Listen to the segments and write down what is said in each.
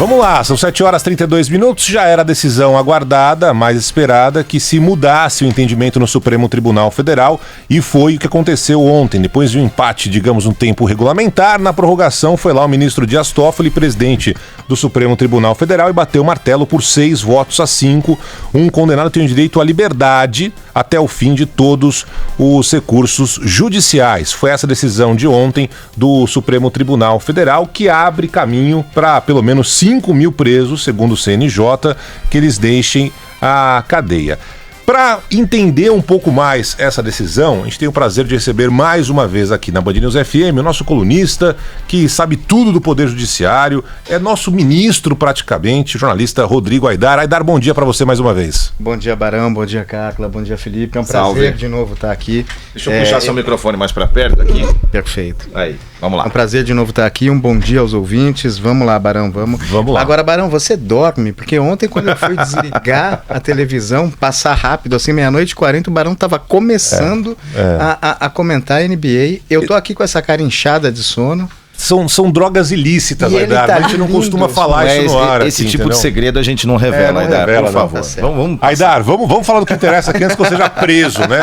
Vamos lá, são 7 horas e 32 minutos, já era a decisão aguardada, mais esperada, que se mudasse o entendimento no Supremo Tribunal Federal, e foi o que aconteceu ontem. Depois de um empate, digamos, um tempo regulamentar, na prorrogação foi lá o ministro Dias Toffoli, presidente do Supremo Tribunal Federal, e bateu o martelo por 6 votos a 5. Um condenado tem o direito à liberdade até o fim de todos os recursos judiciais. Foi essa decisão de ontem do Supremo Tribunal Federal que abre caminho para pelo menos 5 mil presos, segundo o CNJ, que eles deixem a cadeia. Para entender um pouco mais essa decisão, a gente tem o prazer de receber mais uma vez aqui na Band News FM o nosso colunista, que sabe tudo do Poder Judiciário, é nosso ministro praticamente, jornalista Rodrigo Aidar. Aidar, bom dia para você mais uma vez. Bom dia, Barão, bom dia, Carla, bom dia, Felipe. É um Salve. prazer de novo estar aqui. Deixa eu puxar seu microfone mais para perto aqui. Perfeito. Aí, vamos lá. É um prazer de novo estar aqui, um bom dia aos ouvintes. Vamos lá, Barão, vamos. Vamos lá. Agora, Barão, você dorme, porque ontem quando eu fui desligar a televisão, passar rápido, assim, 00:40, o Barão estava começando a comentar a NBA. Eu tô aqui com essa cara inchada de sono. São drogas ilícitas, Aidar, tá a gente não costuma falar isso no ar. Esse aqui, tipo entendeu? de segredo a gente não revela, Aidar, por favor. Aidar, vamos falar do que interessa aqui antes que eu seja preso, né?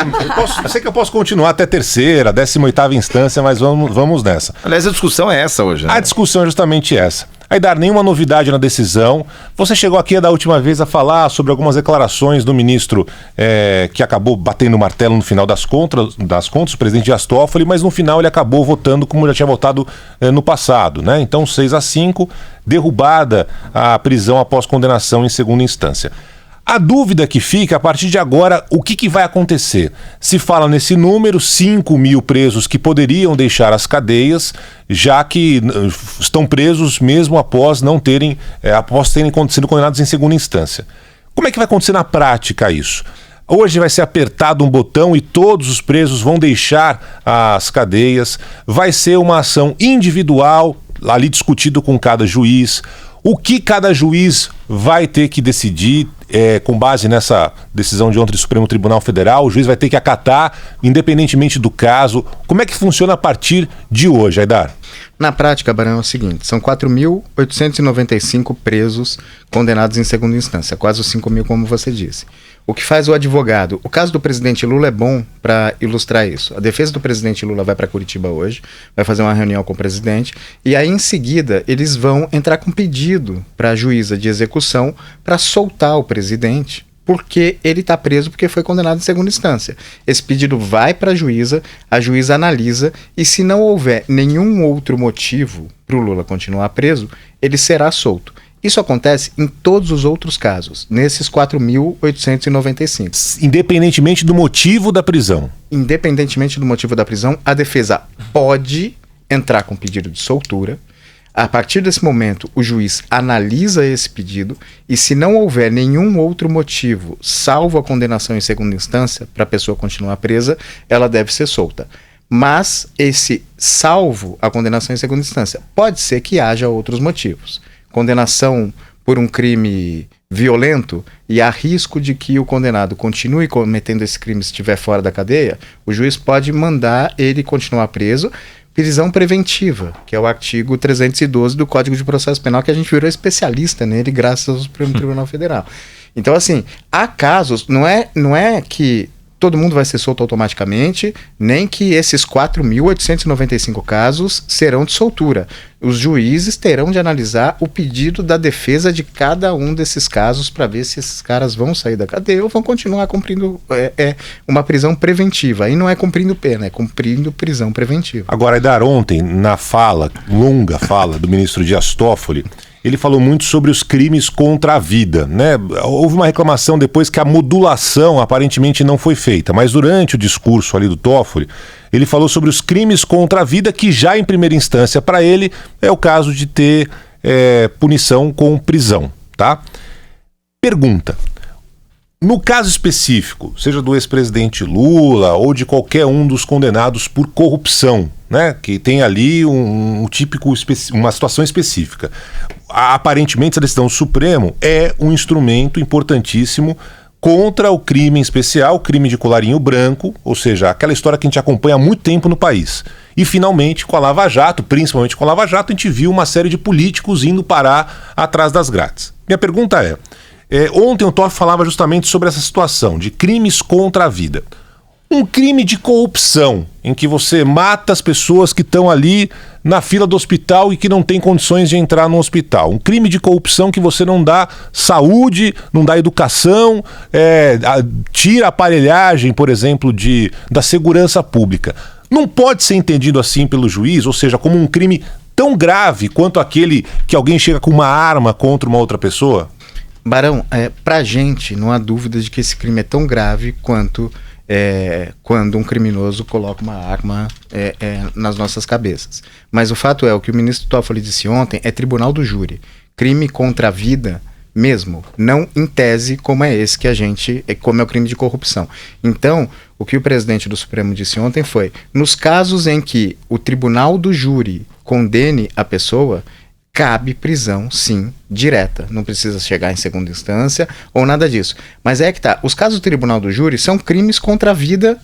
Eu sei que eu posso continuar até terceira, 18ª instância, mas vamos nessa. Aliás, a discussão é essa hoje, né? A discussão é justamente essa. Aidar, nenhuma novidade na decisão. Você chegou aqui da última vez a falar sobre algumas declarações do ministro que acabou batendo o martelo no final das contas, o presidente Dias Toffoli, mas no final ele acabou votando como já tinha votado no passado, né? Então 6-5, derrubada a prisão após condenação em segunda instância. A dúvida que fica, a partir de agora, o que vai acontecer? Se fala nesse número, 5 mil presos que poderiam deixar as cadeias, já que estão presos mesmo após terem sido condenados em segunda instância. Como é que vai acontecer na prática isso? Hoje vai ser apertado um botão e todos os presos vão deixar as cadeias. Vai ser uma ação individual, ali discutido com cada juiz. O que cada juiz vai ter que decidir com base nessa decisão de ontem do Supremo Tribunal Federal, o juiz vai ter que acatar, independentemente do caso. Como é que funciona a partir de hoje, Aidar? Na prática, Barão, é o seguinte, são 4.895 presos condenados em segunda instância, quase os 5 mil, como você disse. O que faz o advogado? O caso do presidente Lula é bom para ilustrar isso. A defesa do presidente Lula vai para Curitiba hoje, vai fazer uma reunião com o presidente, e aí em seguida eles vão entrar com pedido para a juíza de execução para soltar o presidente, porque ele está preso porque foi condenado em segunda instância. Esse pedido vai para a juíza analisa, e se não houver nenhum outro motivo para o Lula continuar preso, ele será solto. Isso acontece em todos os outros casos, nesses 4.895. Independentemente do motivo da prisão. Independentemente do motivo da prisão, a defesa pode entrar com pedido de soltura. A partir desse momento, o juiz analisa esse pedido e, se não houver nenhum outro motivo, salvo a condenação em segunda instância, para a pessoa continuar presa, ela deve ser solta. Mas esse salvo a condenação em segunda instância, pode ser que haja outros motivos. Condenação por um crime violento e há risco de que o condenado continue cometendo esse crime se estiver fora da cadeia, o juiz pode mandar ele continuar preso. Prisão preventiva, que é o artigo 312 do Código de Processo Penal, que a gente virou especialista nele graças ao Supremo Tribunal Federal. Então, assim, há casos, não é que todo mundo vai ser solto automaticamente, nem que esses 4.895 casos serão de soltura. Os juízes terão de analisar o pedido da defesa de cada um desses casos para ver se esses caras vão sair da cadeia ou vão continuar cumprindo uma prisão preventiva. Aí não é cumprindo pena, é cumprindo prisão preventiva. Agora, Aidar, ontem, na longa fala do ministro Dias Toffoli, ele falou muito sobre os crimes contra a vida, né? Houve uma reclamação depois que a modulação aparentemente não foi feita, mas durante o discurso ali do Toffoli, ele falou sobre os crimes contra a vida, que já em primeira instância para ele é o caso de ter punição com prisão, tá? Pergunta: no caso específico, seja do ex-presidente Lula ou de qualquer um dos condenados por corrupção, né, que tem ali uma situação específica, aparentemente essa decisão do Supremo é um instrumento importantíssimo contra o crime em especial, o crime de colarinho branco, ou seja, aquela história que a gente acompanha há muito tempo no país. E finalmente, com a Lava Jato, principalmente com a Lava Jato, a gente viu uma série de políticos indo parar atrás das grades. Minha pergunta ontem o Toffoli falava justamente sobre essa situação de crimes contra a vida. Um crime de corrupção, em que você mata as pessoas que estão ali na fila do hospital e que não têm condições de entrar no hospital. Um crime de corrupção que você não dá saúde, não dá educação, tira a aparelhagem, por exemplo, da segurança pública. Não pode ser entendido assim pelo juiz, ou seja, como um crime tão grave quanto aquele que alguém chega com uma arma contra uma outra pessoa? Barão, pra gente não há dúvida de que esse crime é tão grave quanto quando um criminoso coloca uma arma nas nossas cabeças. Mas o fato o que o ministro Toffoli disse ontem é tribunal do júri. Crime contra a vida mesmo, não em tese como é esse que como é o crime de corrupção. Então, o que o presidente do Supremo disse ontem foi, nos casos em que o tribunal do júri condene a pessoa, cabe prisão, sim, direta. Não precisa chegar em segunda instância ou nada disso. Mas que tá. Os casos do tribunal do júri são crimes contra a vida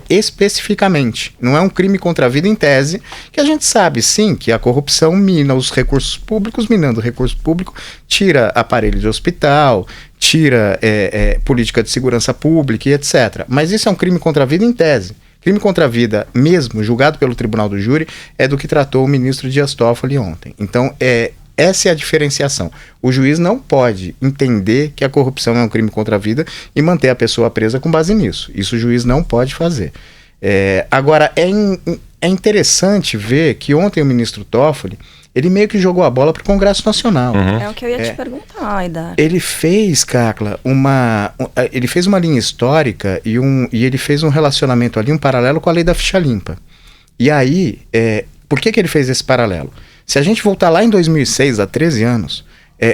especificamente. Não é um crime contra a vida em tese, que a gente sabe, sim, que a corrupção mina os recursos públicos, minando o recurso público, tira aparelho de hospital, tira política de segurança pública e etc. Mas isso é um crime contra a vida em tese. Crime contra a vida mesmo, julgado pelo tribunal do júri, é do que tratou o ministro Dias Toffoli ontem. Então, essa é a diferenciação. O juiz não pode entender que a corrupção é um crime contra a vida e manter a pessoa presa com base nisso. Isso o juiz não pode fazer. Agora, é interessante ver que ontem o ministro Toffoli, ele meio que jogou a bola para o Congresso Nacional. Uhum. É o que eu ia te perguntar, Aidar. Ele fez, Carla, ele fez uma linha histórica e ele fez um relacionamento ali, um paralelo com a lei da ficha limpa. E aí, por que ele fez esse paralelo? Se a gente voltar lá em 2006, há 13 anos,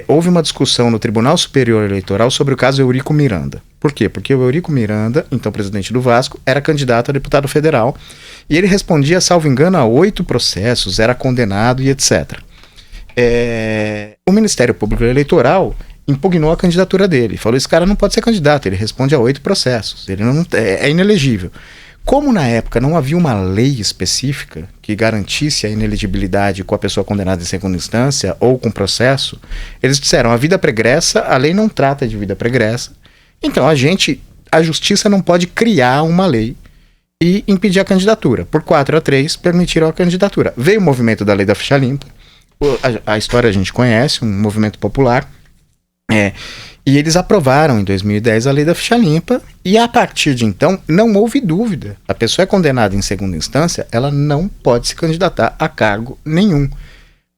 houve uma discussão no Tribunal Superior Eleitoral sobre o caso Eurico Miranda. Por quê? Porque o Eurico Miranda, então presidente do Vasco, era candidato a deputado federal e ele respondia, salvo engano, a 8 processos, era condenado e etc. O Ministério Público Eleitoral impugnou a candidatura dele, falou, esse cara não pode ser candidato, ele responde a 8 processos, ele não é inelegível. Como na época não havia uma lei específica que garantisse a inelegibilidade com a pessoa condenada em segunda instância ou com processo, eles disseram, a vida pregressa, a lei não trata de vida pregressa, então a justiça não pode criar uma lei e impedir a candidatura. Por 4-3, permitiram a candidatura. Veio o movimento da lei da ficha limpa, a história a gente conhece, um movimento popular, e eles aprovaram em 2010 a lei da ficha limpa e a partir de então não houve dúvida. A pessoa é condenada em segunda instância, ela não pode se candidatar a cargo nenhum.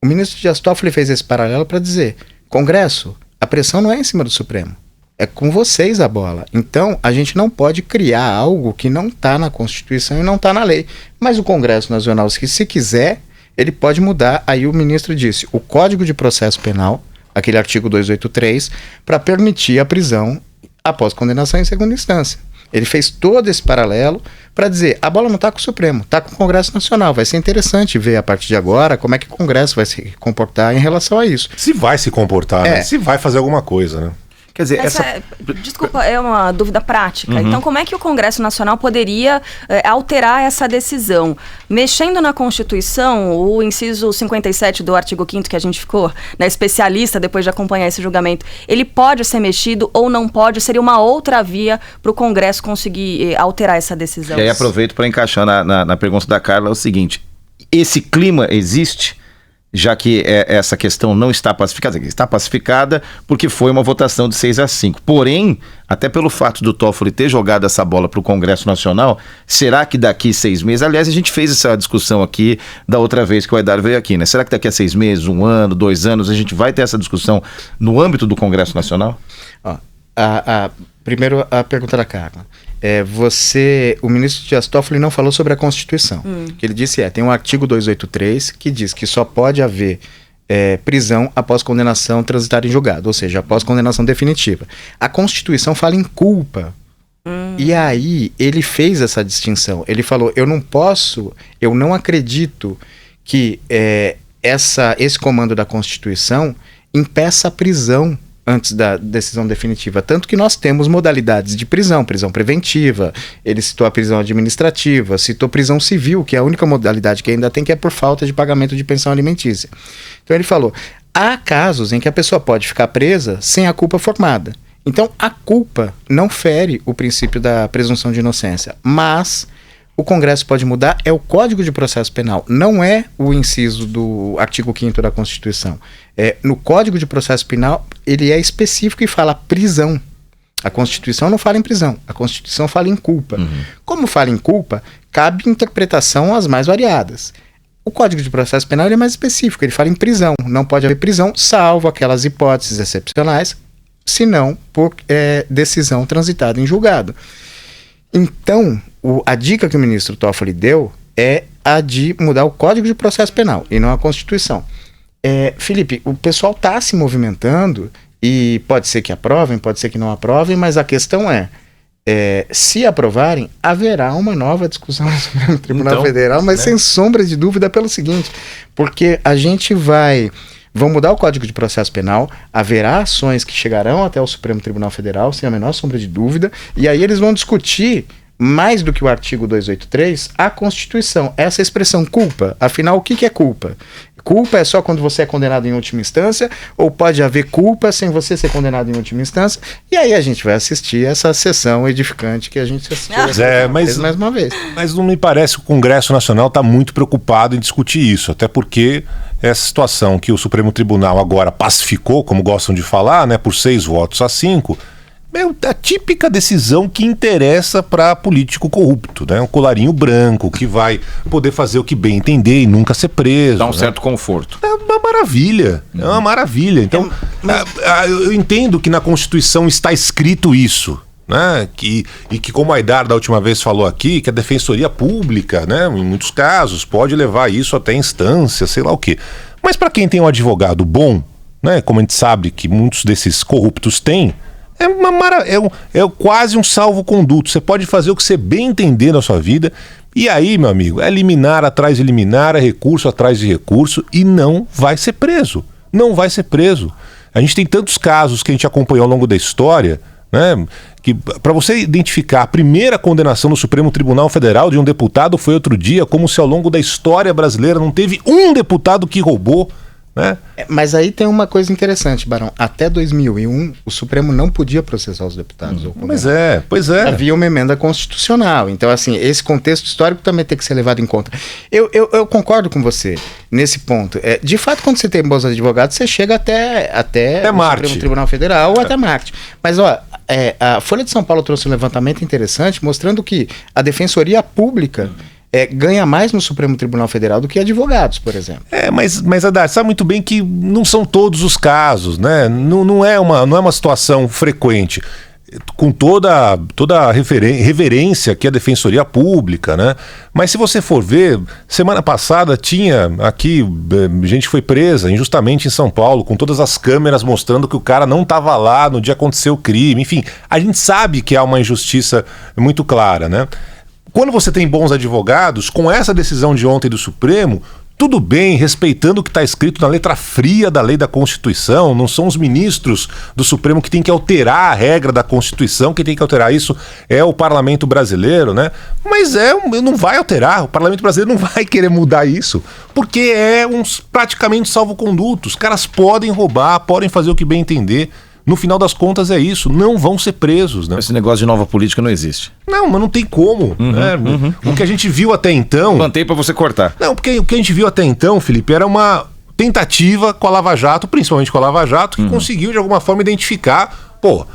O ministro Dias Toffoli fez esse paralelo para dizer, Congresso, a pressão não é em cima do Supremo, é com vocês a bola. Então a gente não pode criar algo que não está na Constituição e não está na lei. Mas o Congresso Nacional, se quiser, ele pode mudar. Aí o ministro disse, o Código de Processo Penal, aquele artigo 283, para permitir a prisão após condenação em segunda instância. Ele fez todo esse paralelo para dizer, a bola não está com o Supremo, está com o Congresso Nacional. Vai ser interessante ver a partir de agora como é que o Congresso vai se comportar em relação a isso. Se vai se comportar, né? Se vai fazer alguma coisa, né? Quer dizer, Desculpa, é uma dúvida prática. Então, como é que o Congresso Nacional poderia alterar essa decisão? Mexendo na Constituição, o inciso 57 do artigo 5º, que a gente ficou especialista depois de acompanhar esse julgamento, ele pode ser mexido ou não pode? Seria uma outra via para o Congresso conseguir alterar essa decisão? E aí aproveito para encaixar na pergunta da Carla o seguinte, esse clima existe? Já que essa questão não está pacificada, está pacificada porque foi uma votação de 6-5. Porém, até pelo fato do Toffoli ter jogado essa bola para o Congresso Nacional, será que daqui 6 meses, aliás, a gente fez essa discussão aqui da outra vez que o Aidar veio aqui, né? Será que daqui a 6 meses, 1 ano, 2 anos, a gente vai ter essa discussão no âmbito do Congresso Nacional? Primeiro, a pergunta da Carla. O ministro Dias Toffoli não falou sobre a Constituição. Que ele disse tem um artigo 283 que diz que só pode haver prisão após condenação transitada em julgado, ou seja, após condenação definitiva. A Constituição fala em culpa. E aí ele fez essa distinção. Ele falou, eu não acredito que esse comando da Constituição impeça a prisão antes da decisão definitiva. Tanto que nós temos modalidades de prisão, prisão preventiva, ele citou a prisão administrativa, citou prisão civil, que é a única modalidade que ainda tem, que é por falta de pagamento de pensão alimentícia. Então ele falou, há casos em que a pessoa pode ficar presa sem a culpa formada. Então a culpa não fere o princípio da presunção de inocência, mas o Congresso pode mudar, é o Código de Processo Penal, não é o inciso do artigo 5º da Constituição. No Código de Processo Penal, ele é específico e fala prisão. A Constituição não fala em prisão, a Constituição fala em culpa. Como fala em culpa, cabe interpretação as mais variadas. O Código de Processo Penal ele é mais específico, ele fala em prisão. Não pode haver prisão, salvo aquelas hipóteses excepcionais, se não por decisão transitada em julgado. Então, a dica que o ministro Toffoli deu é a de mudar o Código de Processo Penal e não a Constituição. Felipe, o pessoal está se movimentando e pode ser que aprovem, pode ser que não aprovem, mas a questão se aprovarem, haverá uma nova discussão no Supremo Tribunal Federal, mas sem sombra de dúvida pelo seguinte, porque a gente vão mudar o Código de Processo Penal, haverá ações que chegarão até o Supremo Tribunal Federal, sem a menor sombra de dúvida, e aí eles vão discutir, mais do que o artigo 283, a Constituição. Essa expressão culpa, afinal, o que é culpa? Culpa é só quando você é condenado em última instância, ou pode haver culpa sem você ser condenado em última instância, e aí a gente vai assistir essa sessão edificante que a gente assistiu mais uma vez. Mas não me parece que o Congresso Nacional está muito preocupado em discutir isso, até porque essa situação que o Supremo Tribunal agora pacificou, como gostam de falar, né, por 6 votos a 5, é a típica decisão que interessa para político corrupto, né? Um colarinho branco que vai poder fazer o que bem entender e nunca ser preso. Dá um certo conforto. É uma maravilha, é uma maravilha. Então, eu entendo que na Constituição está escrito isso, né? E que, como a Aidar da última vez falou aqui, que a Defensoria Pública, né, em muitos casos, pode levar isso até instância, sei lá o quê. Mas para quem tem um advogado bom, né, como a gente sabe que muitos desses corruptos têm, é quase um salvo-conduto. Você pode fazer o que você bem entender na sua vida. E aí, meu amigo, é liminar atrás de liminar, é recurso atrás de recurso, e não vai ser preso. Não vai ser preso. A gente tem tantos casos que a gente acompanhou ao longo da história, né, que para você identificar a primeira condenação no Supremo Tribunal Federal de um deputado foi outro dia, como se ao longo da história brasileira não teve um deputado que roubou, né? Mas aí tem uma coisa interessante, Barão. Até 2001, o Supremo não podia processar os deputados. Pois é. Havia uma emenda constitucional. Então, assim, esse contexto histórico também tem que ser levado em conta. Eu concordo com você nesse ponto. De fato, quando você tem bons advogados, você chega até o Supremo Tribunal Federal ou até Marte. Mas, a Folha de São Paulo trouxe um levantamento interessante mostrando que a Defensoria Pública ganha mais no Supremo Tribunal Federal do que advogados, por exemplo. Mas Haddad, sabe muito bem que não são todos os casos, né? Não é uma situação frequente. Com toda a reverência que a Defensoria Pública, né? Mas se você for ver, semana passada tinha aqui gente que foi presa injustamente em São Paulo, com todas as câmeras mostrando que o cara não estava lá no dia que aconteceu o crime. Enfim, a gente sabe que há uma injustiça muito clara, né? Quando você tem bons advogados, com essa decisão de ontem do Supremo, tudo bem, respeitando o que está escrito na letra fria da lei da Constituição, não são os ministros do Supremo que tem que alterar a regra da Constituição, quem tem que alterar isso é o Parlamento Brasileiro, né? Mas não vai alterar, o Parlamento Brasileiro não vai querer mudar isso, porque praticamente salvo-conduto. Os caras podem roubar, podem fazer o que bem entender. No final das contas é isso, não vão ser presos, né? Esse negócio de nova política não existe. Não, mas não tem como, né? O que a gente viu até então... Plantei pra você cortar. Não, porque o que a gente viu até então, Felipe, era uma tentativa com a Lava Jato, principalmente com a Lava Jato, que conseguiu de alguma forma identificar, o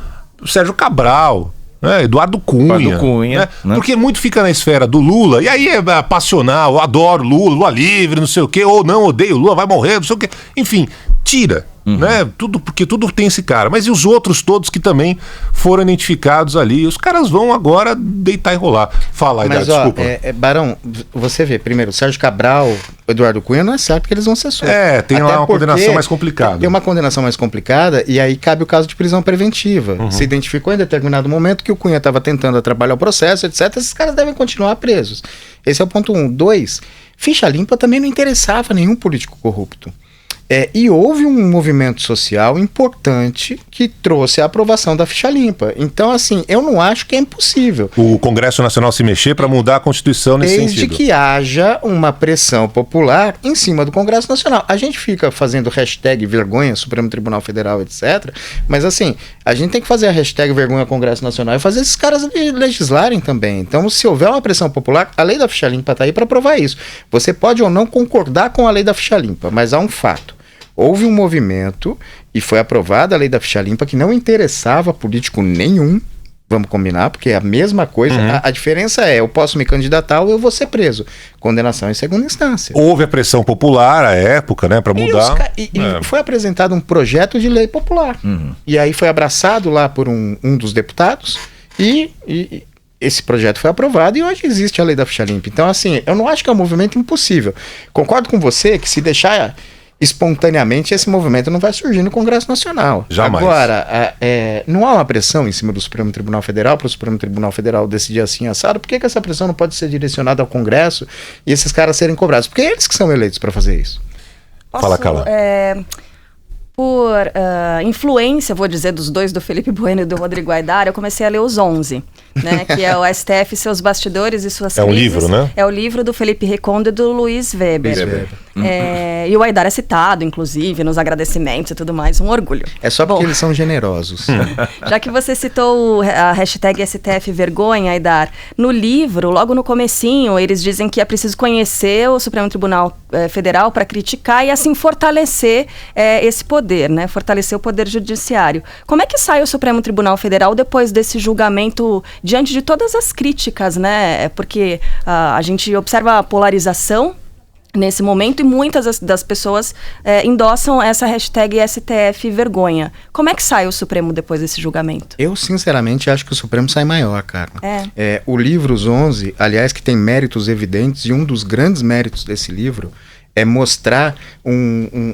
Sérgio Cabral, né? Eduardo Cunha, né? Porque muito fica na esfera do Lula, e aí é passional, eu adoro Lula livre, não sei o quê, ou não, odeio Lula, vai morrer, não sei o quê. Enfim, tira. Né? Porque tudo tem esse cara. Mas e os outros todos que também foram identificados ali? Os caras vão agora deitar e rolar. Fala aí, desculpa. Barão, você vê, primeiro, o Sérgio Cabral, Eduardo Cunha, não é certo que eles vão ser soltos. Tem lá uma condenação mais complicada. Tem uma condenação mais complicada e aí cabe o caso de prisão preventiva. Se identificou em determinado momento que o Cunha estava tentando atrapalhar o processo, etc. Esses caras devem continuar presos. Esse é o ponto 1. 2, ficha limpa também não interessava nenhum político corrupto. E houve um movimento social importante que trouxe a aprovação da ficha limpa. Então, assim, eu não acho que é impossível. O Congresso Nacional se mexer para mudar a Constituição nesse Desde sentido. que haja uma pressão popular em cima do Congresso Nacional. A gente fica fazendo hashtag vergonha, Supremo Tribunal Federal, etc. Mas, assim, a gente tem que fazer a hashtag vergonha Congresso Nacional e fazer esses caras legislarem também. Então, se houver uma pressão popular, a lei da ficha limpa está aí para provar isso. Você pode ou não concordar com a lei da ficha limpa, mas há um fato. Houve um movimento e foi aprovada a lei da ficha limpa que não interessava político nenhum, vamos combinar, porque é a mesma coisa. A diferença é, eu posso me candidatar ou eu vou ser preso. Condenação em segunda instância. Houve a pressão popular à época, né, para mudar. E foi apresentado um projeto de lei popular. E aí foi abraçado lá por um dos deputados e esse projeto foi aprovado e hoje existe a lei da ficha limpa. Então, assim, eu não acho que é um movimento impossível. Concordo com você que se deixar espontaneamente esse movimento não vai surgir no Congresso Nacional. Jamais. Agora, não há uma pressão em cima do Supremo Tribunal Federal para o Supremo Tribunal Federal decidir assim assado. Por que essa pressão não pode ser direcionada ao Congresso e esses caras serem cobrados? Porque é eles que são eleitos para fazer isso. Fala, Carla. Por influência, vou dizer, dos dois, do Felipe Bueno e do Rodrigo Aidar, eu comecei a ler os 11, né, que é o STF, seus bastidores e suas crises. É um livro, né? É o livro do Felipe Recondo e do Luiz Weber. E o Aidar é citado, inclusive, nos agradecimentos e tudo mais, um orgulho. É só porque eles são generosos. Já que você citou a hashtag STF Vergonha, Aidar, no livro, logo no comecinho, eles dizem que é preciso conhecer o Supremo Tribunal Federal para criticar e assim fortalecer esse poder, né? Fortalecer o poder judiciário. Como é que sai o Supremo Tribunal Federal depois desse julgamento, diante de todas as críticas, né? Porque a gente observa a polarização nesse momento e muitas das pessoas endossam essa hashtag STF Vergonha. Como é que sai o Supremo depois desse julgamento? Eu, sinceramente, acho que o Supremo sai maior, cara. O livro Os 11, aliás, que tem méritos evidentes, e um dos grandes méritos desse livro é mostrar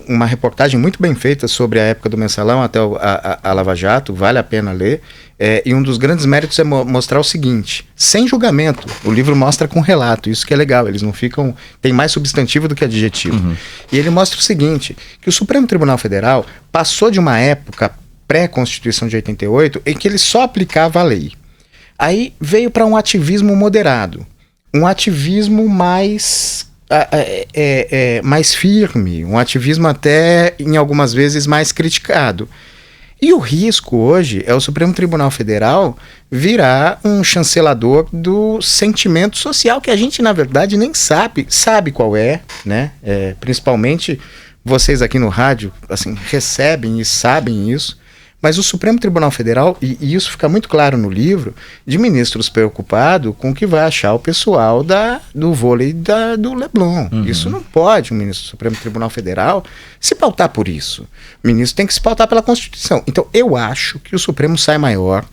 uma reportagem muito bem feita sobre a época do Mensalão até a Lava Jato, vale a pena ler. E um dos grandes méritos é mostrar o seguinte, sem julgamento, o livro mostra com relato, isso que é legal, eles não ficam, tem mais substantivo do que adjetivo. E ele mostra o seguinte, que o Supremo Tribunal Federal passou de uma época pré-Constituição de 88 em que ele só aplicava a lei. Aí veio para um ativismo moderado, um ativismo mais firme, um ativismo até em algumas vezes mais criticado. E o risco hoje é o Supremo Tribunal Federal virar um chancelador do sentimento social que a gente, na verdade, nem sabe qual é, né? Principalmente vocês aqui no rádio, assim, recebem e sabem isso. Mas o Supremo Tribunal Federal, e isso fica muito claro no livro, de ministros preocupados com o que vai achar o pessoal do vôlei do Leblon. Isso não pode, um ministro do Supremo Tribunal Federal, se pautar por isso. O ministro tem que se pautar pela Constituição. Então, eu acho que o Supremo sai maior,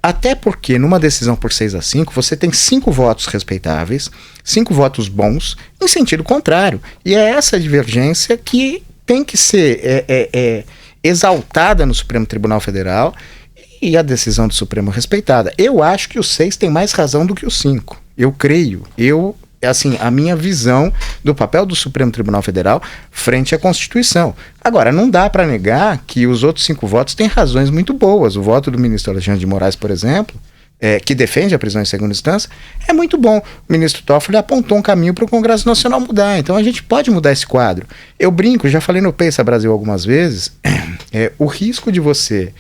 até porque numa decisão por 6-5, você tem 5 votos respeitáveis, 5 votos bons, em sentido contrário. E é essa divergência que tem que ser exaltada no Supremo Tribunal Federal e a decisão do Supremo respeitada. Eu acho que o 6 tem mais razão do que o 5. Eu creio. Assim, a minha visão do papel do Supremo Tribunal Federal frente à Constituição. Agora, não dá para negar que os outros 5 votos têm razões muito boas. O voto do ministro Alexandre de Moraes, por exemplo, que defende a prisão em segunda instância, é muito bom. O ministro Toffoli apontou um caminho para o Congresso Nacional mudar. Então a gente pode mudar esse quadro. Eu brinco, já falei no Pensa Brasil algumas vezes, o risco de você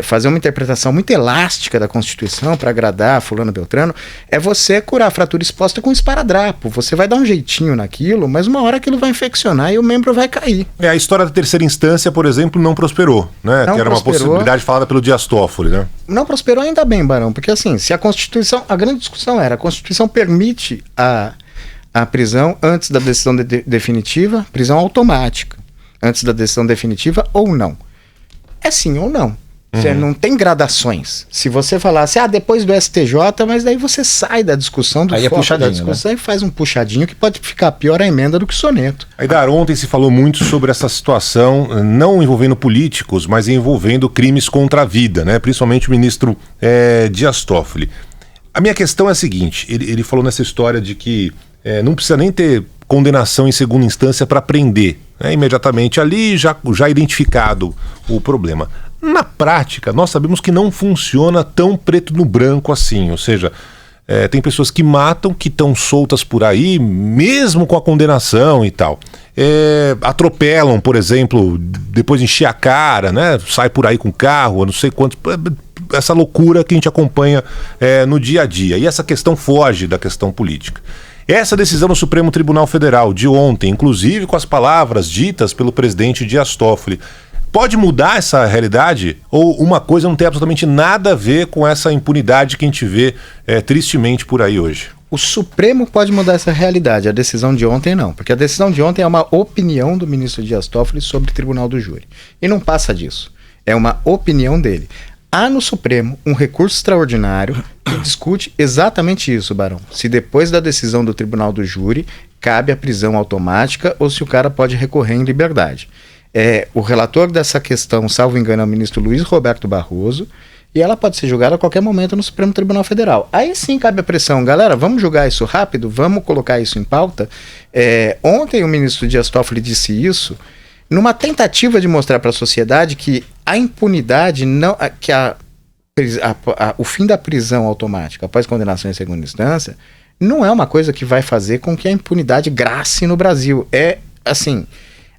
fazer uma interpretação muito elástica da Constituição para agradar fulano Beltrano é você curar a fratura exposta com esparadrapo. Você vai dar um jeitinho naquilo, mas uma hora aquilo vai infeccionar e o membro vai cair. A história da terceira instância, por exemplo, não prosperou, né? Que era uma possibilidade falada pelo Dias Toffoli, né? Não prosperou, ainda bem, Barão, porque assim, se a Constituição, a grande discussão era, a Constituição permite a prisão antes da decisão definitiva, prisão automática, antes da decisão definitiva ou não. É sim ou não. Você não tem gradações. Se você falasse, depois do STJ, mas daí você sai da discussão, do foco da discussão, né? E faz um puxadinho que pode ficar pior a emenda do que o soneto. Aidar, ontem se falou muito sobre essa situação, não envolvendo políticos, mas envolvendo crimes contra a vida, né? Principalmente o ministro Dias Toffoli. A minha questão é a seguinte, ele falou nessa história de que não precisa nem ter condenação em segunda instância para prender, né? Imediatamente ali, já identificado o problema. Na prática, nós sabemos que não funciona tão preto no branco assim, ou seja, tem pessoas que matam, que estão soltas por aí, mesmo com a condenação e tal. Atropelam, por exemplo, depois de encher a cara, né? Sai por aí com carro, não sei quanto. Essa loucura que a gente acompanha no dia a dia. E essa questão foge da questão política. Essa decisão do Supremo Tribunal Federal de ontem, inclusive com as palavras ditas pelo presidente Dias Toffoli, pode mudar essa realidade? Ou uma coisa não tem absolutamente nada a ver com essa impunidade que a gente vê tristemente por aí hoje? O Supremo pode mudar essa realidade, a decisão de ontem não. Porque a decisão de ontem é uma opinião do ministro Dias Toffoli sobre o Tribunal do Júri. E não passa disso. É uma opinião dele. Há no Supremo um recurso extraordinário que discute exatamente isso, Barão. Se depois da decisão do Tribunal do Júri cabe a prisão automática ou se o cara pode recorrer em liberdade. O relator dessa questão, salvo engano, é o ministro Luiz Roberto Barroso, e ela pode ser julgada a qualquer momento no Supremo Tribunal Federal. Aí sim cabe a pressão. Galera, vamos julgar isso rápido? Vamos colocar isso em pauta? Ontem o ministro Dias Toffoli disse isso numa tentativa de mostrar para a sociedade que a impunidade, não, que o fim da prisão automática após condenação em segunda instância, não é uma coisa que vai fazer com que a impunidade grace no Brasil. Assim...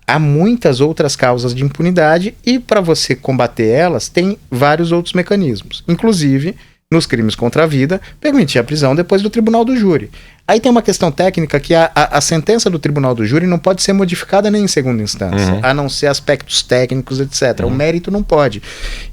Há muitas outras causas de impunidade e para você combater elas tem vários outros mecanismos. Inclusive, nos crimes contra a vida, permitir a prisão depois do Tribunal do Júri. Aí tem uma questão técnica que a sentença do Tribunal do Júri não pode ser modificada nem em segunda instância, a não ser aspectos técnicos, etc. O mérito não pode.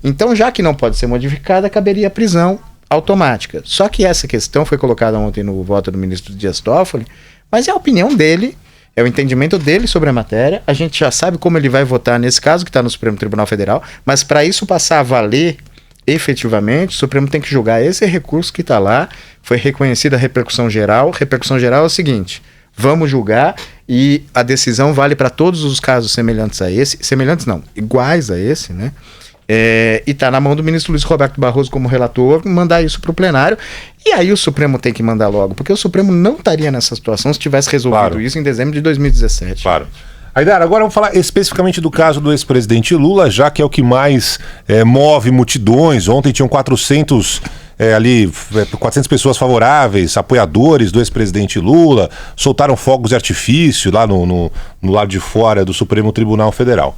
Então, já que não pode ser modificada, caberia a prisão automática. Só que essa questão foi colocada ontem no voto do ministro Dias Toffoli, mas é a opinião dele. É o entendimento dele sobre a matéria. A gente já sabe como ele vai votar nesse caso que está no Supremo Tribunal Federal, mas para isso passar a valer efetivamente, o Supremo tem que julgar esse recurso que está lá. Foi reconhecida a repercussão geral. Repercussão geral é o seguinte: vamos julgar e a decisão vale para todos os casos semelhantes a esse. Semelhantes não, iguais a esse, né? E está na mão do ministro Luiz Roberto Barroso como relator mandar isso para o plenário. E aí o Supremo tem que mandar logo, porque o Supremo não estaria nessa situação se tivesse resolvido isso em dezembro de 2017. Claro. Aidar, agora vamos falar especificamente do caso do ex-presidente Lula, já que é o que mais move multidões. Ontem tinham 400 pessoas favoráveis, apoiadores do ex-presidente Lula, soltaram fogos de artifício lá no lado de fora do Supremo Tribunal Federal.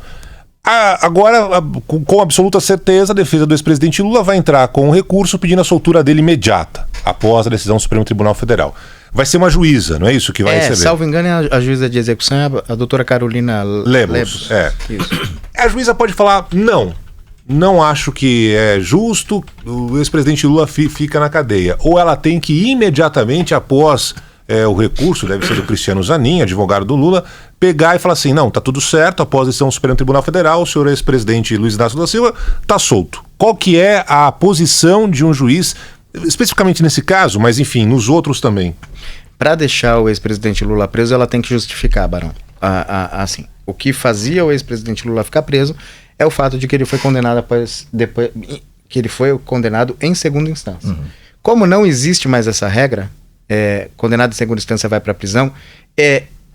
Agora, com absoluta certeza, a defesa do ex-presidente Lula vai entrar com um recurso pedindo a soltura dele imediata, após a decisão do Supremo Tribunal Federal. Vai ser uma juíza, não é isso que vai receber? Salvo engano, a juíza de execução é a doutora Carolina Lebos. Isso. A juíza pode falar, não acho que é justo, o ex-presidente Lula fica na cadeia. Ou ela tem que imediatamente, após o recurso, deve ser do Cristiano Zanin, advogado do Lula, pegar e falar assim, não, tá tudo certo, após a decisão do Supremo Tribunal Federal, o senhor ex-presidente Luiz Inácio da Silva tá solto. Qual que é a posição de um juiz, especificamente nesse caso, mas enfim, nos outros também? Para deixar o ex-presidente Lula preso, ela tem que justificar, Barão. Assim, o que fazia o ex-presidente Lula ficar preso é o fato de que ele foi condenado que ele foi condenado em segunda instância. Como não existe mais essa regra, condenado em segunda instância vai para a prisão,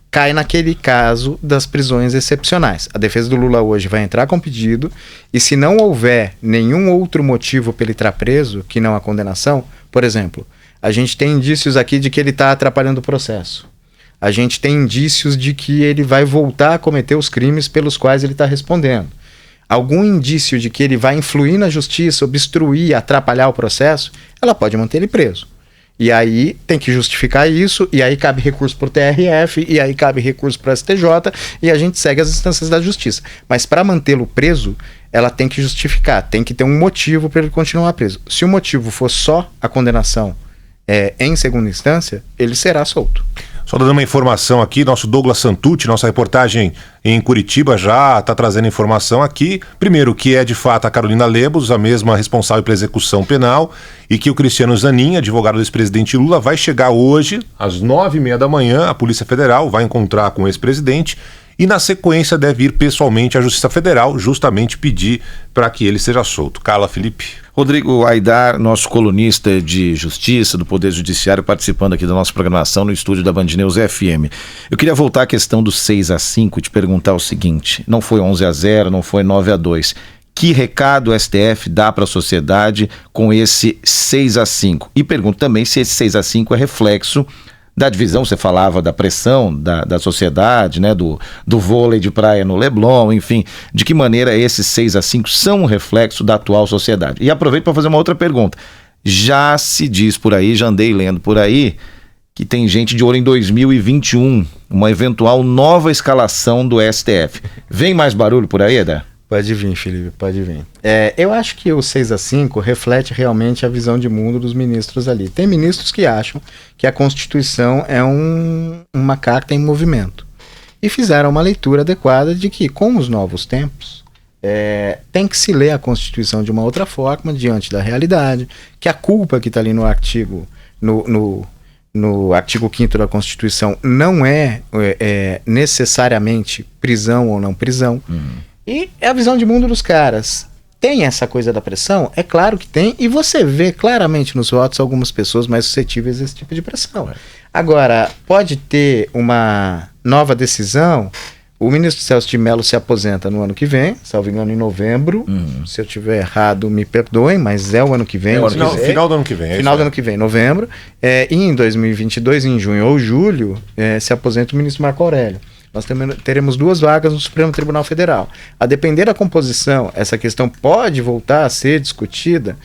cai naquele caso das prisões excepcionais. A defesa do Lula hoje vai entrar com pedido e se não houver nenhum outro motivo para ele estar preso, que não a condenação, por exemplo, a gente tem indícios aqui de que ele está atrapalhando o processo. A gente tem indícios de que ele vai voltar a cometer os crimes pelos quais ele está respondendo. Algum indício de que ele vai influir na justiça, obstruir, atrapalhar o processo, ela pode manter ele preso. E aí tem que justificar isso, e aí cabe recurso para o TRF, e aí cabe recurso para o STJ, e a gente segue as instâncias da justiça. Mas para mantê-lo preso, ela tem que justificar, tem que ter um motivo para ele continuar preso. Se o motivo for só a condenação em segunda instância, ele será solto. Só dando uma informação aqui, nosso Douglas Santucci, nossa reportagem em Curitiba já está trazendo informação aqui. Primeiro, que é de fato a Carolina Lebos, a mesma responsável pela execução penal, e que o Cristiano Zanin, advogado do ex-presidente Lula, vai chegar hoje, às 9h30 da manhã, a Polícia Federal vai encontrar com o ex-presidente e na sequência deve ir pessoalmente à Justiça Federal, justamente pedir para que ele seja solto. Carla, Felipe. Rodrigo Aidar, nosso colunista de justiça do Poder Judiciário, participando aqui da nossa programação no estúdio da Band News FM. Eu queria voltar à questão do 6-5 e te perguntar o seguinte: não foi 11-0, não foi 9-2. Que recado o STF dá para a sociedade com esse 6-5? E pergunto também se esse 6-5 é reflexo da divisão, você falava da pressão da sociedade, né, do vôlei de praia no Leblon, enfim, de que maneira esses 6-5 são um reflexo da atual sociedade. E aproveito para fazer uma outra pergunta. Já se diz por aí, já andei lendo por aí, que tem gente de olho em 2021, uma eventual nova escalação do STF. Vem mais barulho por aí, Eda? Pode vir, Felipe, pode vir. Eu acho que o 6-5 reflete realmente a visão de mundo dos ministros ali. Tem ministros que acham que a Constituição é uma carta em movimento. E fizeram uma leitura adequada de que, com os novos tempos, tem que se ler a Constituição de uma outra forma, diante da realidade, que a culpa que está ali no artigo, no artigo 5º da Constituição não é necessariamente prisão ou não prisão. E é a visão de mundo dos caras. Tem essa coisa da pressão? É claro que tem, e você vê claramente nos votos algumas pessoas mais suscetíveis a esse tipo de pressão. Agora, pode ter uma nova decisão. O ministro Celso de Mello se aposenta no ano que vem, salvo engano em novembro. Se eu estiver errado, me perdoem, mas é o ano que vem. Final do ano que vem. Final do ano que vem, novembro. E em 2022, em junho ou julho, se aposenta o ministro Marco Aurélio. Nós teremos 2 vagas no Supremo Tribunal Federal. A depender da composição, essa questão pode voltar a ser discutida?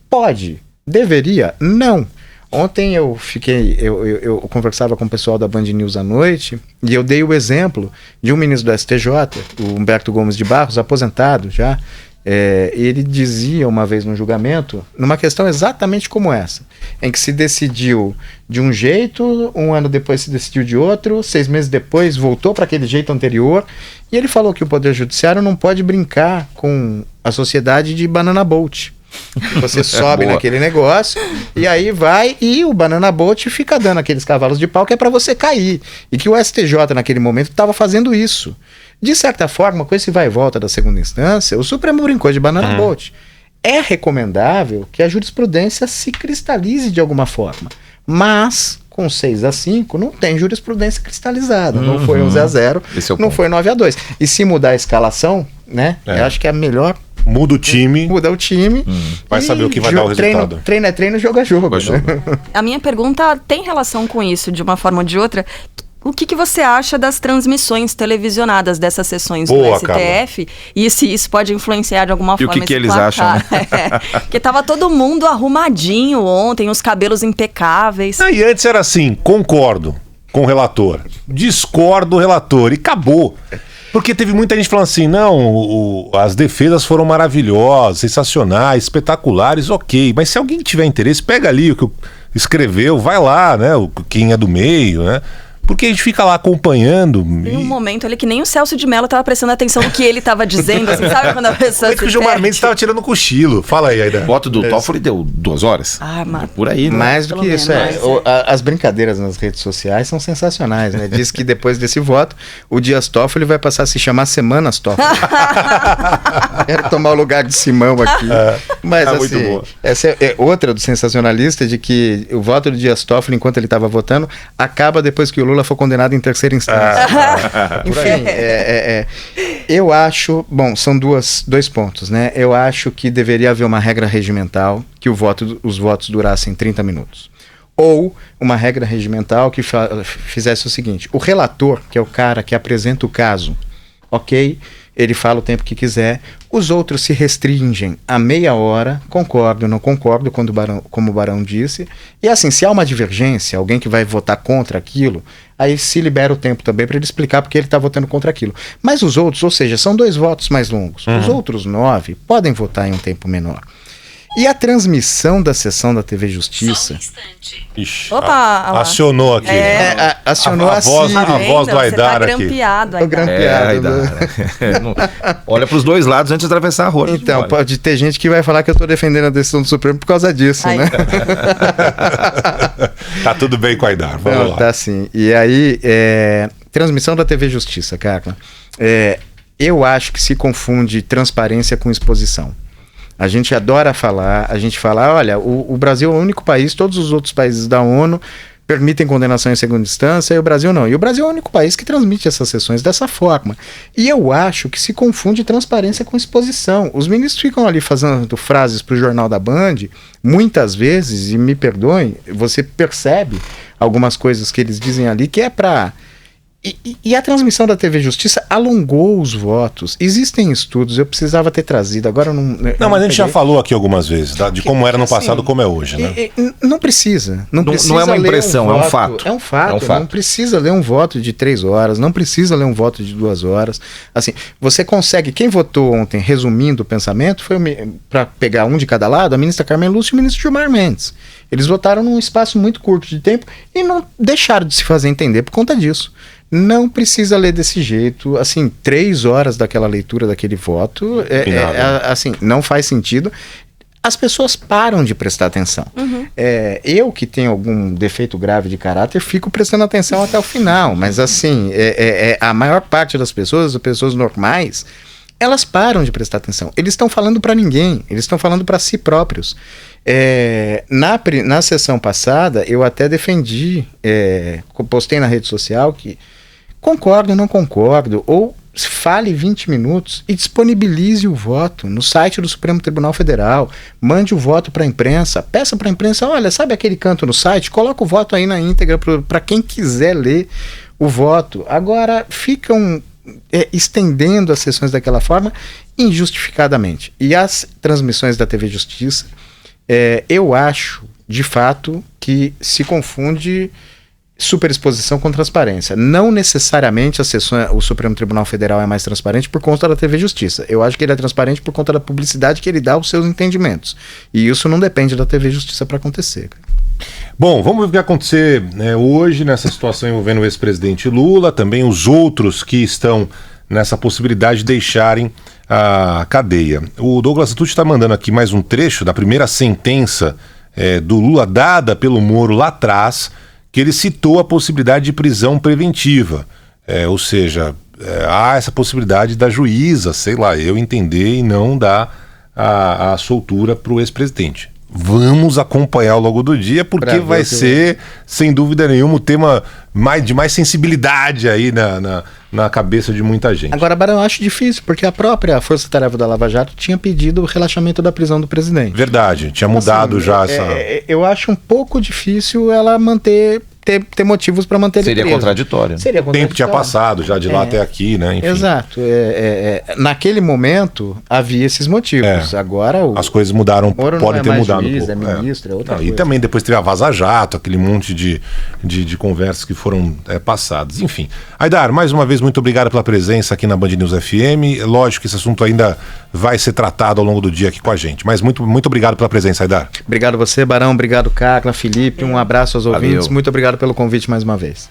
Pode. Deveria? Não. Ontem eu conversava com o pessoal da Band News à noite e eu dei o exemplo de um ministro do STJ, o Humberto Gomes de Barros, aposentado já. Ele dizia uma vez no julgamento, numa questão exatamente como essa, em que se decidiu de um jeito, um ano depois se decidiu de outro, 6 meses depois voltou para aquele jeito anterior, e ele falou que o Poder Judiciário não pode brincar com a sociedade de banana boat. Você sobe naquele negócio e aí vai, e o banana boat fica dando aqueles cavalos de pau que é para você cair, e que o STJ naquele momento estava fazendo isso. De certa forma, com esse vai e volta da segunda instância, o Supremo brincou de banana boat. É recomendável que a jurisprudência se cristalize de alguma forma, mas com 6-5 não tem jurisprudência cristalizada. Não foi 11-0, não foi 9-2. E se mudar a escalação, né? Eu acho que é melhor. Muda o time. Muda o time. Vai saber o que vai dar o resultado. Treino é treino, jogo é jogo. Né? A minha pergunta tem relação com isso, de uma forma ou de outra. O que você acha das transmissões televisionadas dessas sessões do STF? E se isso pode influenciar de alguma forma? E o que eles acham? Né? Porque tava todo mundo arrumadinho ontem, os cabelos impecáveis. E antes era assim, concordo com o relator, discordo do relator e acabou. Porque teve muita gente falando assim, não, as defesas foram maravilhosas, sensacionais, espetaculares, ok. Mas se alguém tiver interesse, pega ali o que escreveu, vai lá, né? Quem é do meio, né? Porque a gente fica lá acompanhando. Tem um momento ali que nem o Celso de Mello estava prestando atenção no que ele estava dizendo, assim, sabe quando a pessoa que o Gilmar Mendes estava tirando cochilo. Fala aí, Aida. O voto do Toffoli deu 2 horas. Por aí, né? Mais do que isso, as brincadeiras nas redes sociais são sensacionais, né? Diz que depois desse voto, o Dias Toffoli vai passar a se chamar Semanas Toffoli. Quero tomar o lugar de Simão aqui. Mas assim, essa é outra do sensacionalista, de que o voto do Dias Toffoli, enquanto ele estava votando, acaba depois que o Lula foi condenado em terceira instância. Enfim, eu acho... Bom, são dois pontos, né? Eu acho que deveria haver uma regra regimental que os votos durassem 30 minutos. Ou uma regra regimental que fizesse o seguinte: o relator, que é o cara que apresenta o caso, ok? Ele fala o tempo que quiser, os outros se restringem a meia hora, concordo, não concordo, como o Barão disse, e assim, se há uma divergência, alguém que vai votar contra aquilo, aí se libera o tempo também para ele explicar porque ele está votando contra aquilo. Mas os outros, ou seja, são 2 votos mais longos, os outros 9 podem votar em um tempo menor. E a transmissão da sessão da TV Justiça... Ixi, opa! Acionou aqui. Acionou a voz do Aidar aqui. Grampeado, Olha para os 2 lados antes de atravessar a rua. Então, pode ter gente que vai falar que eu estou defendendo a decisão do Supremo por causa disso, né? Tá tudo bem com o Aidar, vamos lá. Tá sim. E aí, transmissão da TV Justiça, Carla. Eu acho que se confunde transparência com exposição. A gente adora falar, a gente fala, olha, o Brasil é o único país, todos os outros países da ONU permitem condenação em segunda instância, e o Brasil não. E o Brasil é o único país que transmite essas sessões dessa forma. E eu acho que se confunde transparência com exposição. Os ministros ficam ali fazendo frases para o Jornal da Band, muitas vezes, e me perdoem, você percebe algumas coisas que eles dizem ali que é para... E a transmissão da TV Justiça alongou os votos. Existem estudos, eu precisava ter trazido, agora eu não... Não, mas a gente já falou aqui algumas vezes, tá? De como era no passado, como é hoje, né? Não precisa. Não é uma impressão, é um fato. É um fato. Não precisa ler um voto de 3 horas, não precisa ler um voto de 2 horas. Assim, você consegue... Quem votou ontem, resumindo o pensamento, foi para pegar um de cada lado, a ministra Carmen Lúcia e o ministro Gilmar Mendes. Eles votaram num espaço muito curto de tempo e não deixaram de se fazer entender por conta disso. Não precisa ler desse jeito, assim, 3 horas daquela leitura daquele voto, assim, não faz sentido. As pessoas param de prestar atenção. Eu que tenho algum defeito grave de caráter, fico prestando atenção até o final, mas assim, a maior parte das pessoas, as pessoas normais, elas param de prestar atenção. Eles estão falando para ninguém, eles estão falando para si próprios. Na sessão passada, eu até defendi, postei na rede social que concordo, não concordo, ou fale 20 minutos e disponibilize o voto no site do Supremo Tribunal Federal, mande o voto para a imprensa, peça para a imprensa, olha, sabe aquele canto no site? Coloca o voto aí na íntegra para quem quiser ler o voto. Agora, ficam estendendo as sessões daquela forma injustificadamente. E as transmissões da TV Justiça, eu acho, de fato, que se confunde superexposição com transparência. Não necessariamente o Supremo Tribunal Federal é mais transparente por conta da TV Justiça. Eu acho que ele é transparente por conta da publicidade que ele dá aos seus entendimentos. E isso não depende da TV Justiça para acontecer. Bom, vamos ver o que vai acontecer, né, hoje nessa situação envolvendo o ex-presidente Lula, também os outros que estão nessa possibilidade de deixarem a cadeia. O Douglas Tucci está mandando aqui mais um trecho da primeira sentença do Lula dada pelo Moro lá atrás, que ele citou a possibilidade de prisão preventiva, ou seja, há essa possibilidade da juíza, sei lá, eu entender e não dar a soltura para o ex-presidente. Vamos acompanhar ao longo do dia, porque vai ser, sem dúvida nenhuma, o tema de mais sensibilidade aí na cabeça de muita gente. Agora, Barão, eu acho difícil, porque a própria Força Tarefa da Lava Jato tinha pedido o relaxamento da prisão do presidente. Verdade, tinha mudado assim, já essa... Eu acho um pouco difícil ela ter motivos para manter ele preso. Seria contraditório. O tempo tinha passado já de lá até aqui, né? Enfim. Exato. Naquele momento havia esses motivos. Agora as coisas mudaram, podem ter mudado juiz, um pouco. É ministro, é outra coisa. E também depois teve a Vaza Jato, aquele monte de conversas que foram passadas. Enfim. Aidar, mais uma vez, muito obrigado pela presença aqui na Band News FM. Lógico que esse assunto ainda vai ser tratado ao longo do dia aqui com a gente. Mas muito, muito obrigado pela presença, Aidar. Obrigado você, Barão. Obrigado, Carla, Felipe. Um abraço aos ouvintes. Valeu. Muito obrigado pelo convite mais uma vez.